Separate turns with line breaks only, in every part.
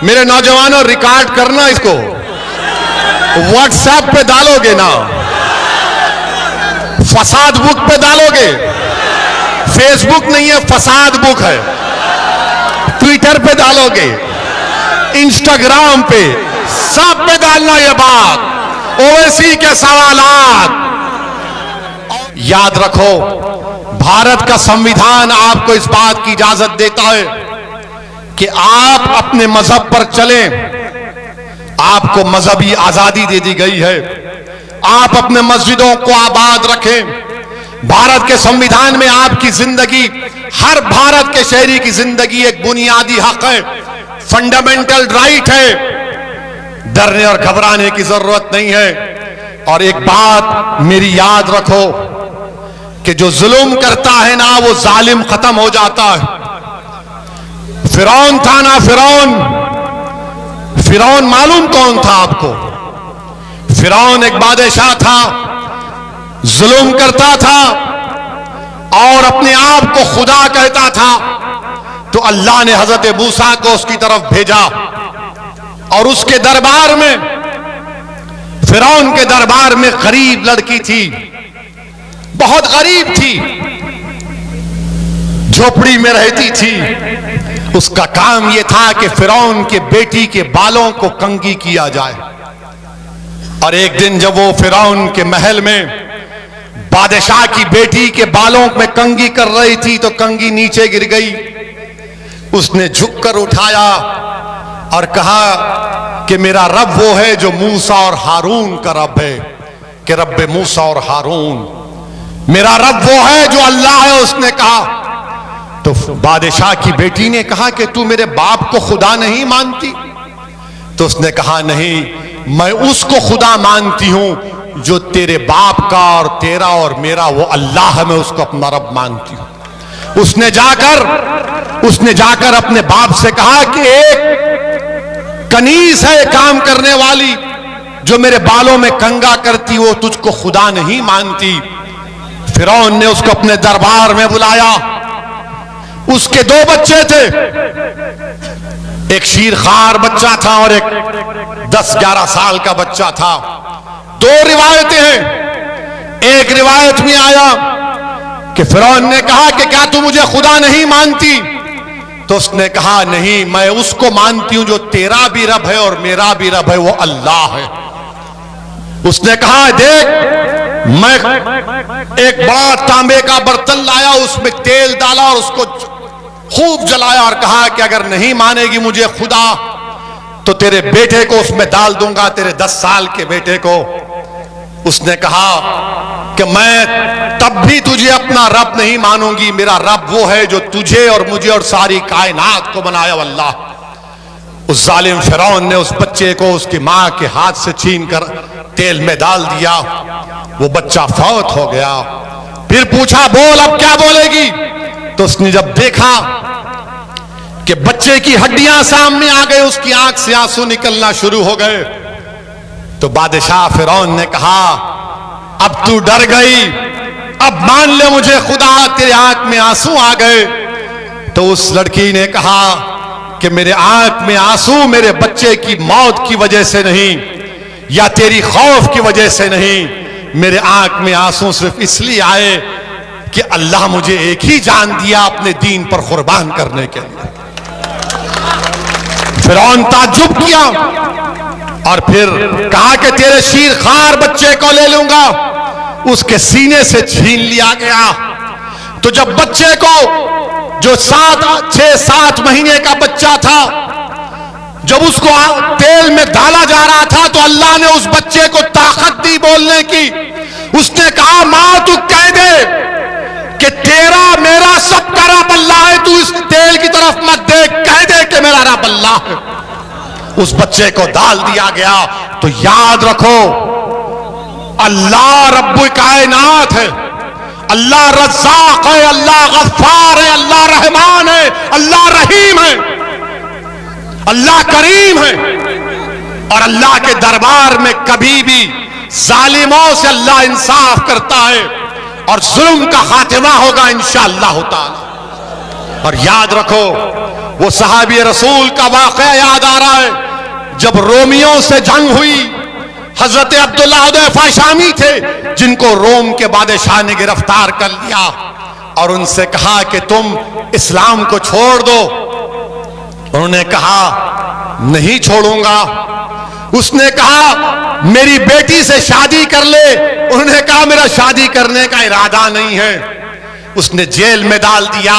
मेरे नौजवानों रिकॉर्ड करना, इसको व्हाट्सएप पे डालोगे ना, फसाद बुक पे डालोगे, फेसबुक नहीं है फसाद बुक है, ट्विटर पे डालोगे, इंस्टाग्राम पे, सब पे डालना ये बात, ओवैसी के सवालात। याद रखो, भारत का संविधान आपको इस बात की इजाजत देता है कि आप अपने मजहब पर चलें, आपको मजहबी आजादी दे दी गई है, आप अपने मस्जिदों को आबाद रखें। भारत के संविधान में आपकी जिंदगी, हर भारत के शहरी की जिंदगी एक बुनियादी हक है, फंडामेंटल राइट है, डरने और घबराने की जरूरत नहीं है। और एक बात मेरी याद रखो कि जो जुल्म करता है ना, वो जालिम खत्म हो जाता है। फिरौन था ना, फिरौन मालूम कौन था आपको? फिरौन एक बादशाह था, जुल्म करता था और अपने आप को खुदा कहता था। तो अल्लाह ने हजरत मूसा को उसकी तरफ भेजा और उसके दरबार में, फिरौन के दरबार में गरीब लड़की थी, बहुत गरीब थी, झोपड़ी में रहती थी। उसका काम यह था कि फिरौन के बेटी के बालों को कंघी किया जाए। और एक दिन जब वो फिरौन के महल में बादशाह की बेटी के बालों में कंघी कर रही थी तो कंघी नीचे गिर गई। उसने झुककर उठाया और कहा कि मेरा रब वो है जो मूसा और हारून का रब है, कि रब मूसा और हारून, मेरा रब वो है जो अल्लाह है। उसने कहा, तो बादशाह की बेटी ने कहा कि तू मेरे बाप को खुदा नहीं मानती? तो उसने कहा, नहीं, मैं उसको खुदा मानती हूं जो तेरे बाप का और तेरा और मेरा वो अल्लाह है, मैं उसको अपना रब मानती हूं। उसने जाकर अपने बाप से कहा कि एक कनीज है काम करने वाली जो मेरे बालों में कंघा करती, वो तुझको खुदा नहीं मानती। फिरौन ने उसको अपने दरबार में बुलाया। उसके दो बच्चे थे, एक शीरखार बच्चा था और एक 10-11 साल का बच्चा था। दो रिवायतें हैं। एक रिवायत में आया कि फिरौन ने कहा कि क्या तू मुझे खुदा नहीं मानती? तो उसने कहा, नहीं, मैं उसको मानती हूं जो तेरा भी रब है और मेरा भी रब है, वो अल्लाह है। उसने कहा, देख, मैं एक बड़ा तांबे का बर्तन लाया, उसमें तेल डाला और उसको खूब जलाया और कहा कि अगर नहीं मानेगी मुझे खुदा तो तेरे बेटे को उसमें डाल दूंगा, तेरे 10 साल के बेटे को। उसने कहा कि मैं तब भी तुझे अपना रब नहीं मानूंगी, मेरा रब वो है जो तुझे और मुझे और सारी कायनात को बनाया, अल्लाह। उस जालिम फिरौन ने उस बच्चे को उसकी मां के हाथ से छीन कर तेल में डाल दिया। वो बच्चा फौत हो गया। फिर पूछा, बोल अब क्या बोलेगी? तो उसने जब देखा कि बच्चे की हड्डियां सामने आ गई, उसकी आंख से आंसू निकलना शुरू हो गए, तो बादशाह फिरौन ने कहा, अब तू डर गई, अब मान ले मुझे खुदा, तेरे आंख में आंसू आ गए। तो उस लड़की ने कहा कि मेरे आंख में आंसू मेरे बच्चे की मौत की वजह से नहीं या तेरी खौफ की वजह से नहीं, मेरे आंख में आंसू सिर्फ इसलिए आए कि अल्लाह मुझे एक ही जान दिया अपने दीन पर कुर्बान करने के लिए। फिरौन ताज्जुब किया और फिर कहा कि तेरे शीरखार बच्चे को ले लूंगा। उसके सीने से छीन लिया गया। तो जब बच्चे को, जो 6-7 महीने का बच्चा था, जब उसको तेल में डाला जा रहा था तो अल्लाह ने उस बच्चे को ताकत दी बोलने की। उसने कहा, मां तू कह दे कि तेरा मेरा सबका रब अल्लाह है, तू इस तेल की तरफ मत देख, कह दे कि मेरा रब अल्लाह है। उस बच्चे को डाल दिया गया। तो याद रखो, अल्लाह रब्बुल कायनात है, अल्लाह रज़्ज़ाक़ है, अल्लाह गफ्फार है, अल्लाह रहमान है, अल्लाह रहीम है, अल्लाह करीम है। और अल्लाह के दरबार में कभी भी जालिमों से अल्लाह इंसाफ करता है और जुल्म का खातिमा होगा इंशाअल्लाह ताला। और याद रखो, वो सहाबी रसूल का वाक़या याद आ रहा है। जब रोमियों से जंग हुई, हजरत अब्दुल्ला हुदैफा शामी थे जिनको रोम के बादशाह ने गिरफ्तार कर लिया और उनसे कहा कि तुम इस्लाम को छोड़ दो। उन्होंने कहा नहीं छोड़ूंगा। उसने कहा मेरी बेटी से शादी कर ले। उन्होंने कहा मेरा शादी करने का इरादा नहीं है। उसने जेल में डाल दिया।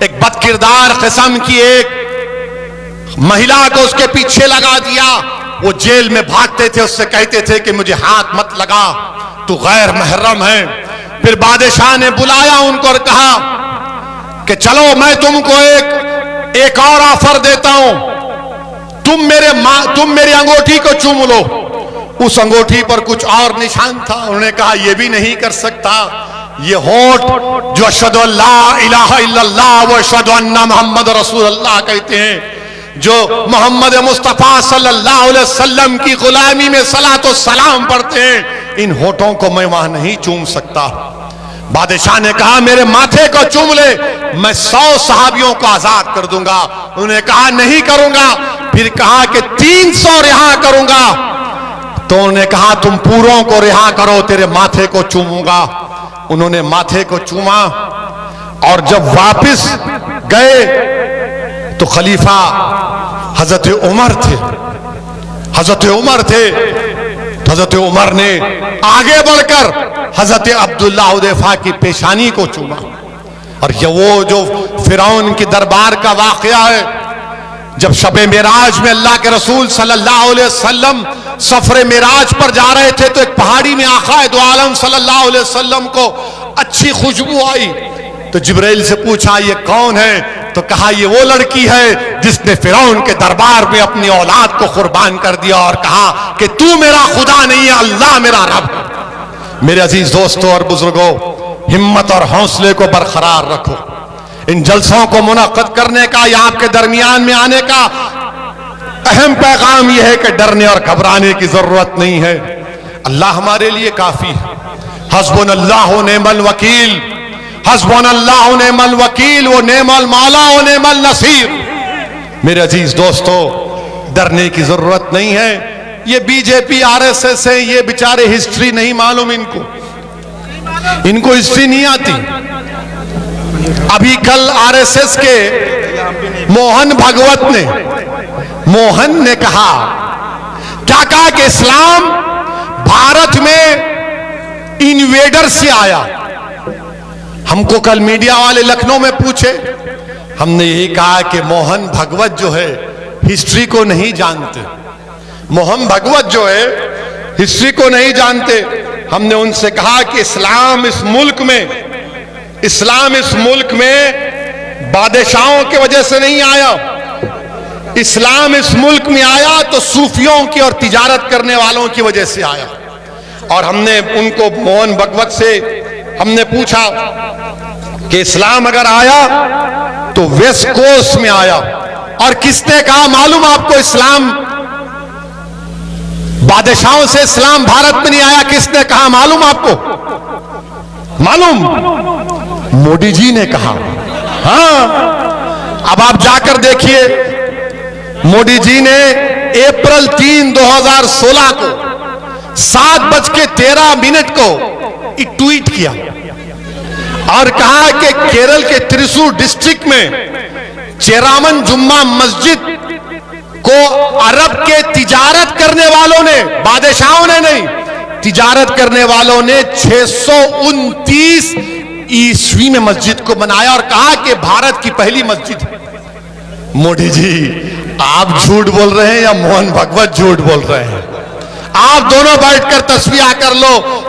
एक बदकिरदार किस्म की एक महिला को उसके पीछे लगा दिया। वो जेल में भागते थे, उससे कहते थे कि मुझे हाथ मत लगा, तू गैर महरम है। फिर बादशाह ने बुलाया उनको और कहा कि चलो मैं तुमको एक और ऑफर देता हूं, तुम मेरी अंगूठी को चूम लो। उस अंगूठी पर कुछ और निशान था। उन्होंने कहा यह भी नहीं कर सकता। ये होठ जो अशहदु अल्ला इलाहा इल्लल्लाह व अशहदु अन्ना मुहम्मद रसूलुल्लाह कहते हैं, जो मोहम्मद मुस्तफा सल्लल्लाहु अलैहि वसल्लम की गुलामी में सलात व सलाम पढ़ते हैं, इन होठों को मैं वहां नहीं चूम सकता। बादशाह ने कहा मेरे माथे को चूम ले, मैं 100 सहाबियों को आजाद कर दूंगा। उन्होंने कहा नहीं करूंगा। फिर कहा कि 300 रिहा करूंगा। तो उन्होंने कहा तुम पूरों को रिहा करो, तेरे माथे को चूमूंगा। उन्होंने माथे को चूमा और जब वापस गए तो खलीफा हजरत उमर थे। हजरत उमर थे तो हजरत उमर ने आगे बढ़कर हजरत अब्दुल्ला हुदैफा की पेशानी को चूमा। और ये वो जो फिरौन की दरबार का वाकया है, जब शबे मेराज में अल्लाह के रसूल सल्लल्लाहु अलैहि वसल्लम सफरे मेराज पर जा रहे थे तो एक पहाड़ी में आकाए दो आलम सल्लल्लाहु अलैहि वसल्लम को अच्छी खुशबू आई। तो जिब्राइल से पूछा ये कौन है? तो कहा ये वो लड़की है जिसने फिरौन के दरबार में अपनी औलाद को कुर्बान कर दिया और कहा कि तू मेरा खुदा नहीं है, अल्लाह मेरा रब है। मेरे अजीज दोस्तों और बुजुर्गों, हिम्मत और हौसले को बरकरार रखो। इन जलसों को मुनक्कद करने का या आपके दरमियान में आने का अहम पैगाम यह है कि डरने और घबराने की जरूरत नहीं है। अल्लाह हमारे लिए काफी है। हस्बुनल्लाहु व निअमल वकील, हस्बुनल्लाहु व निअमल वकील व निअमल मौला व निअमल नसीर। मेरे अजीज दोस्तों, डरने की जरूरत नहीं है। ये बीजेपी आरएसएस है, ये बेचारे हिस्ट्री नहीं मालूम इनको हिस्ट्री नहीं आती। अभी कल आरएसएस के मोहन ने कहा, क्या कहा कि इस्लाम भारत में इन्वेडर से आया। हमको कल मीडिया वाले लखनऊ में पूछे, हमने यही कहा कि मोहन भागवत जो है हिस्ट्री को नहीं जानते। मोहन भागवत जो है हिस्ट्री को नहीं जानते। हमने उनसे कहा कि इस्लाम इस मुल्क में बादशाहों की वजह से नहीं आया। इस्लाम इस मुल्क में आया तो सूफियों की और तिजारत करने वालों की वजह से आया। और हमने उनको मोहन भागवत से हमने पूछा कि इस्लाम अगर आया तो वेस्ट कोस्ट में आया। और किसने कहा मालूम आपको? इस्लाम बादशाहों से इस्लाम भारत में नहीं आया। किसने कहा मालूम आपको? मालूम? मोदी जी ने कहा। हाँ, अब आप जाकर देखिए, मोदी जी ने अप्रैल 3, 2016 को 7:13 को एक ट्वीट किया और कहा कि केरल के त्रिशूर डिस्ट्रिक्ट में चेरामन जुम्मा मस्जिद को अरब के तिजारत करने वालों ने, बादशाहों ने नहीं, तिजारत करने वालों ने 629 ईस्वी में मस्जिद को बनाया और कहा कि भारत की पहली मस्जिद है। मोदी जी, आप झूठ बोल रहे हैं या मोहन भागवत झूठ बोल रहे हैं? आप दोनों बैठकर तस्वीर कर लो।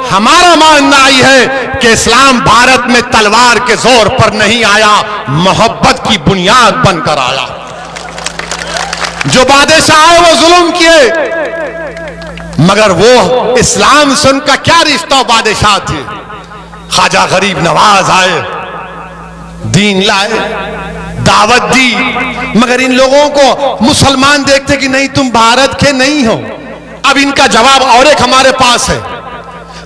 हमारा मानना ही है कि इस्लाम भारत में तलवार के जोर पर नहीं आया, मोहब्बत की बुनियाद बनकर आया। जो बादशाह है वो जुल्म किए, मगर वो इस्लाम से उनका क्या रिश्ता? बादशाह थे। ख्वाजा गरीब नवाज आए, दीन लाए, दावत दी, मगर इन लोगों को मुसलमान देखते कि नहीं तुम भारत के नहीं हो। अब इनका जवाब और एक हमारे पास है।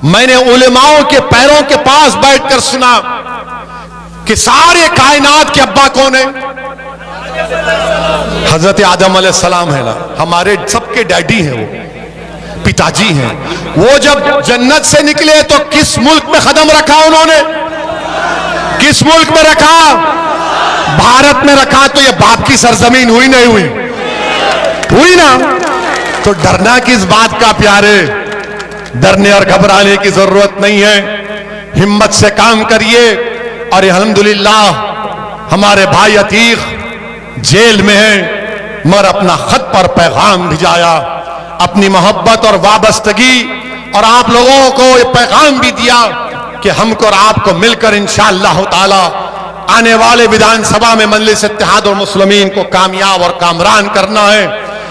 मैंने उलेमाओं के पैरों के पास बैठकर सुना कि सारे कायनात के अब्बा कौन है? हजरत आदम अलैहिस्सलाम है ना, हमारे सबके डैडी हैं, वो पिताजी हैं। वो जब जन्नत से निकले तो किस मुल्क में कदम रखा उन्होंने? किस मुल्क में रखा? भारत में रखा। तो ये बाप की सरजमीन हुई नहीं हुई? हुई ना। तो डरना किस बात का प्यारे? डरने और घबराने की जरूरत नहीं है। हिम्मत से काम करिए। और अल्हम्दुलिल्लाह हमारे भाई अतीक जेल में है, मगर अपना खत पर पैगाम भिजाया, अपनी मोहब्बत और वाबस्तगी, और आप लोगों को ये पैगाम भी दिया कि हमको और आपको मिलकर इंशाअल्लाह ताला आने वाले विधानसभा में मजलिस इत्तेहाद और मुस्लिमीन को कामयाब और कामरान करना है।